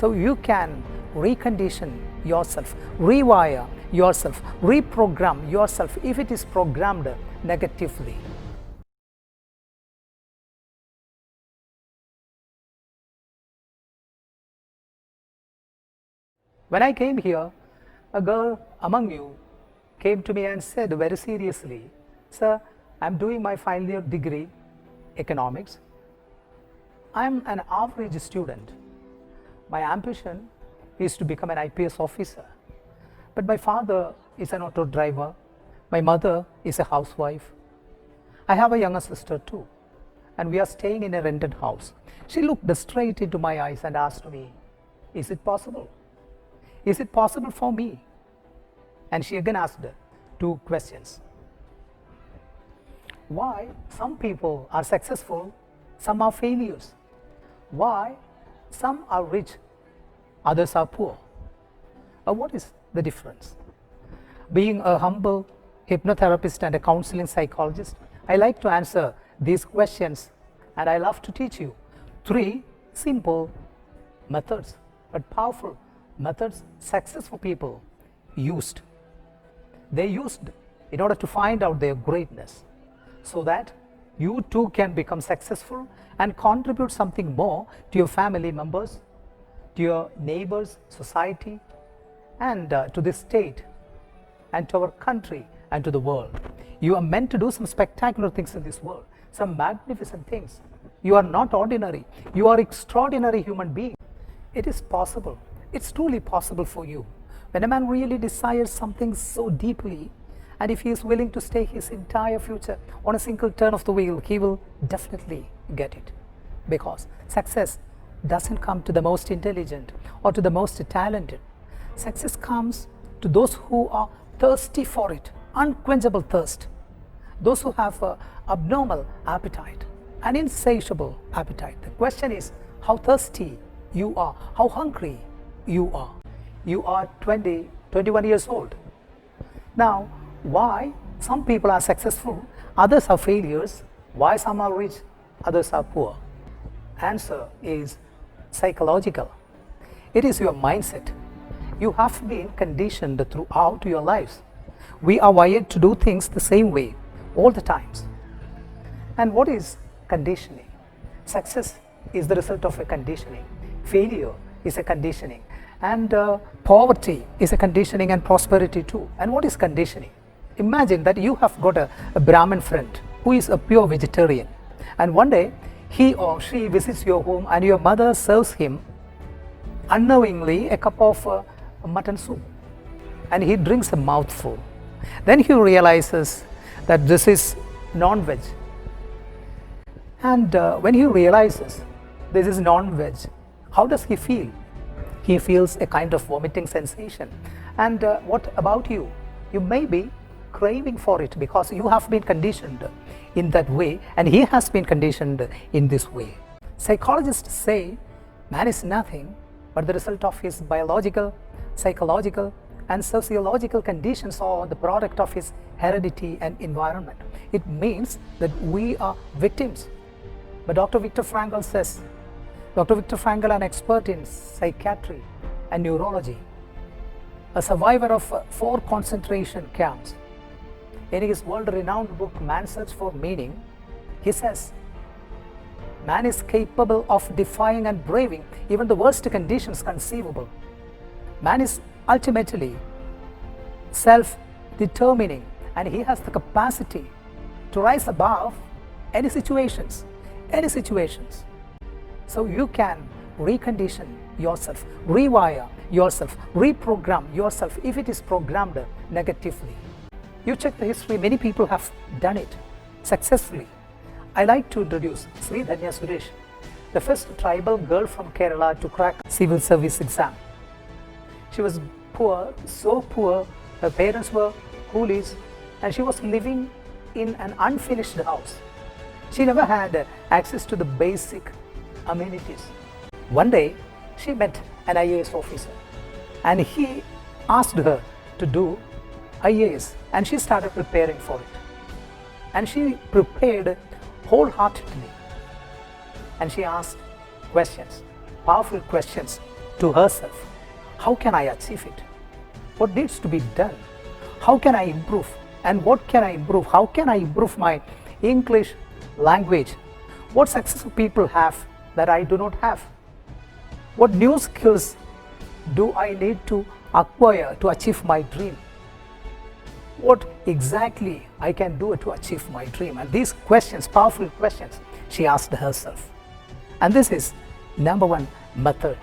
So you can recondition yourself, rewire yourself, reprogram yourself if it is programmed negatively. When I came here, a girl among you came to me and said very seriously, "Sir, I'm doing my final year degree, economics. I'm an average student. My ambition is to become an IPS officer. But my father is an auto driver. My mother is a housewife. I have a younger sister too. And we are staying in a rented house." She looked straight into my eyes and asked me, "Is it possible? Is it possible for me?" And she again asked 2 questions. Why some people are successful, some are failures? Why some are rich, others are poor? What is the difference? Being a humble hypnotherapist and a counseling psychologist, I like to answer these questions, and I love to teach you 3 simple methods, but powerful methods successful people used. They used in order to find out their greatness, so that you too can become successful and contribute something more to your family members, to your neighbors, society, and to this state, and to our country, and to the world. You are meant to do some spectacular things in this world, some magnificent things. You are not ordinary. You are extraordinary human being. It is possible. It's truly possible for you. When a man really desires something so deeply, and if he is willing to stake his entire future on a single turn of the wheel, he will definitely get it. Because success doesn't come to the most intelligent or to the most talented. Success comes to those who are thirsty for it, unquenchable thirst. Those who have an abnormal appetite, an insatiable appetite. The question is how thirsty you are, how hungry you are. You are 20, 21 years old. Now, why some people are successful, others are failures? Why some are rich, others are poor? Answer is psychological. It is your mindset. You have been conditioned throughout your lives. We are wired to do things the same way all the times. And what is conditioning? Success is the result of a conditioning. Failure is a conditioning. And poverty is a conditioning, and prosperity too. And what is conditioning? Imagine that you have got a Brahmin friend who is a pure vegetarian, and one day he or she visits your home and your mother serves him unknowingly a cup of mutton soup, and he drinks a mouthful. Then he realizes that this is non-veg, and when he realizes this is non-veg, how does he feel? He feels a kind of vomiting sensation. And what about you? You may be craving for it because you have been conditioned in that way, and he has been conditioned in this way. Psychologists say man is nothing but the result of his biological, psychological, and sociological conditions, or the product of his heredity and environment. It means that we are victims. But Dr. Viktor Frankl says, Dr. Viktor Frankl, an expert in psychiatry and neurology, a survivor of 4 concentration camps, in his world-renowned book, Man's Search for Meaning, he says, man is capable of defying and braving even the worst conditions conceivable. Man is ultimately self-determining, and he has the capacity to rise above any situations. So you can recondition yourself, rewire yourself, reprogram yourself if it is programmed negatively. You check the history, many people have done it successfully. I like to introduce Sri Dhanya Suresh, the first tribal girl from Kerala to crack civil service exam. She was poor, so poor, her parents were coolies, and she was living in an unfinished house. She never had access to the basic amenities. One day, she met an IAS officer, and he asked her to do IAS, and she started preparing for it. And she prepared wholeheartedly, and she asked questions, powerful questions, to herself, how can I achieve it? What needs to be done? How can I improve? And what can I improve? How can I improve my English language? What successful people have that I do not have? What new skills do I need to acquire to achieve my dream? What exactly I can do to achieve my dream? And these questions, powerful questions, she asked herself. And this is number one method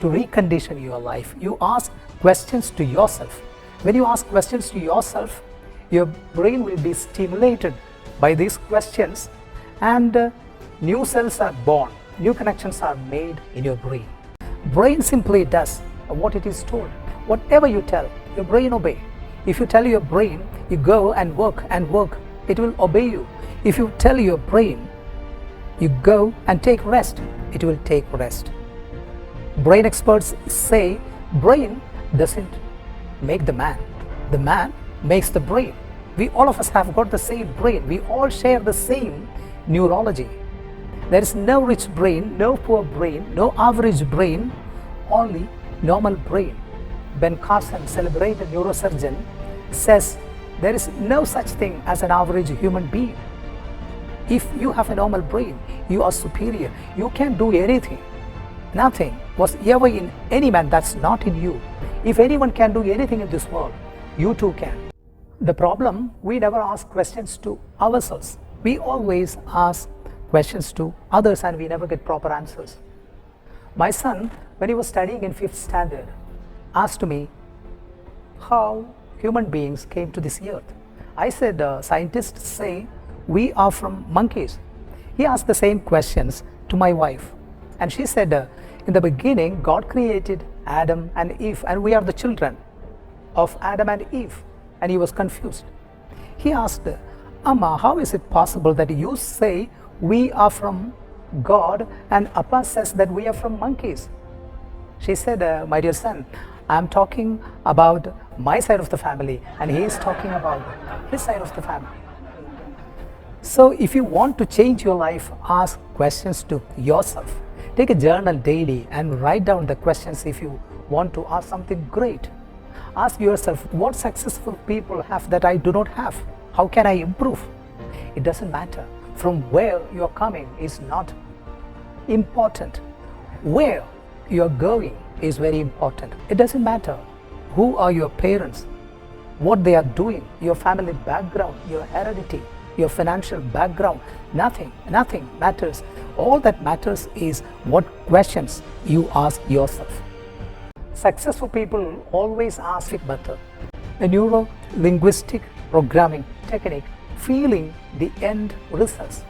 to recondition your life. You ask questions to yourself. When you ask questions to yourself, your brain will be stimulated by these questions, and new cells are born, new connections are made in your brain. Brain simply does what it is told. Whatever you tell, your brain obey. If you tell your brain, you go and work, it will obey you. If you tell your brain, you go and take rest, it will take rest. Brain experts say brain doesn't make the man makes the brain. We all of us have got the same brain. We all share the same neurology. There is no rich brain, no poor brain, no average brain, only normal brain. Ben Carson, celebrated neurosurgeon, says there is no such thing as an average human being. If you have a normal brain, you are superior. You can do anything. Nothing was ever in any man that's not in you. If anyone can do anything in this world, you too can. The problem, we never ask questions to ourselves. We always ask questions to others and we never get proper answers. My son, when he was studying in 5th standard, asked me how human beings came to this earth. I said, scientists say we are from monkeys. He asked the same questions to my wife, and she said, in the beginning, God created Adam and Eve, and we are the children of Adam and Eve. And he was confused. He asked, Amma, how is it possible that you say we are from God and Appa says that we are from monkeys? She said, my dear son, I am talking about my side of the family and he is talking about his side of the family. So if you want to change your life, ask questions to yourself. Take a journal daily and write down the questions if you want to ask something great. Ask yourself, what successful people have that I do not have? How can I improve? It doesn't matter. From where you are coming is not important. Where you are going is very important. It doesn't matter who are your parents, what they are doing, your family background, your heredity, your financial background. Nothing matters. All that matters is what questions you ask yourself. Successful people always ask it better. A neuro linguistic programming technique, feeling the end results.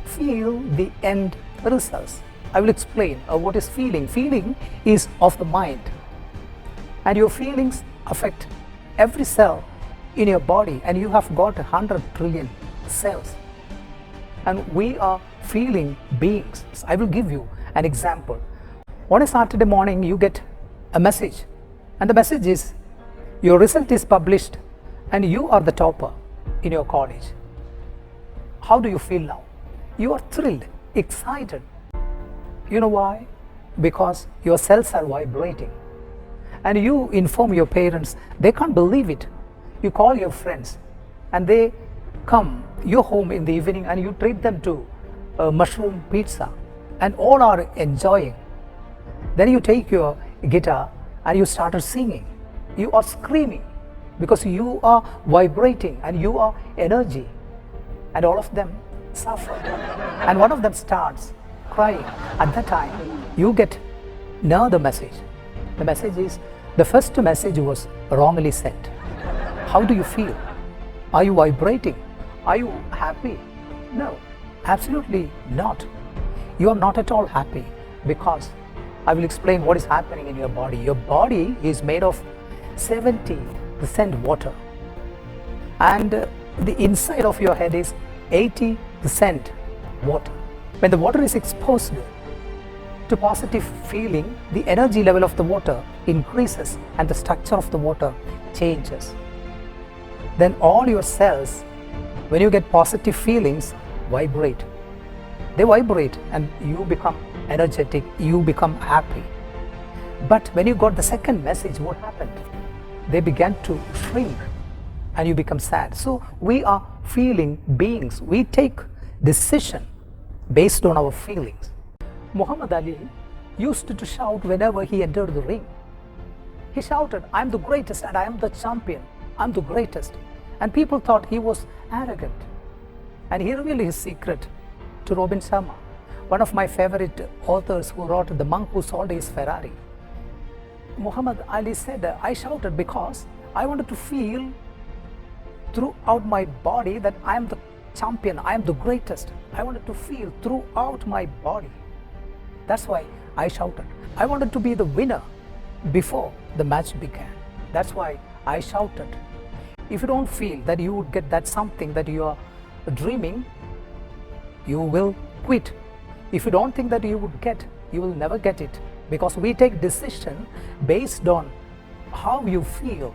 Feel the end results. I will explain what is feeling. Feeling is of the mind, and your feelings affect every cell in your body, and you have got 100 trillion cells, and we are feeling beings. I will give you an example. On a Saturday morning, you get a message, and the message is your result is published and you are the topper in your college. How do you feel now? You are thrilled, excited. You know why? Because your cells are vibrating, and you inform your parents. They can't believe it. You call your friends and they come your home in the evening and you treat them to a mushroom pizza, and all are enjoying. Then you take your guitar and you started singing. You are screaming because you are vibrating and you are energy, and all of them suffer, and one of them starts crying. At that time you get now the message. The message is, the first message was wrongly sent. How do you feel? Are you vibrating? Are you happy? No, absolutely not. You are not at all happy, because I will explain what is happening in your body. Your body is made of 70% water, and the inside of your head is 80% water. When the water is exposed to positive feeling, the energy level of the water increases and the structure of the water changes. Then all your cells, when you get positive feelings, vibrate. They vibrate and you become energetic, you become happy. But when you got the second message, what happened? They began to shrink and you become sad. So we are feeling beings. We take decision based on our feelings. Muhammad Ali used to shout whenever he entered the ring. He shouted, "I am the greatest and I am the champion. I am the greatest." And people thought he was arrogant. And he revealed his secret to Robin Sharma, one of my favorite authors who wrote The Monk Who Sold His Ferrari. Muhammad Ali said, "I shouted because I wanted to feel throughout my body that I am the champion, I am the greatest. I wanted to feel throughout my body. That's why I shouted. I wanted to be the winner before the match began. That's why I shouted." If you don't feel that you would get that something that you are dreaming, you will quit. If you don't think that you would get, you will never get it, because we take decision based on how you feel.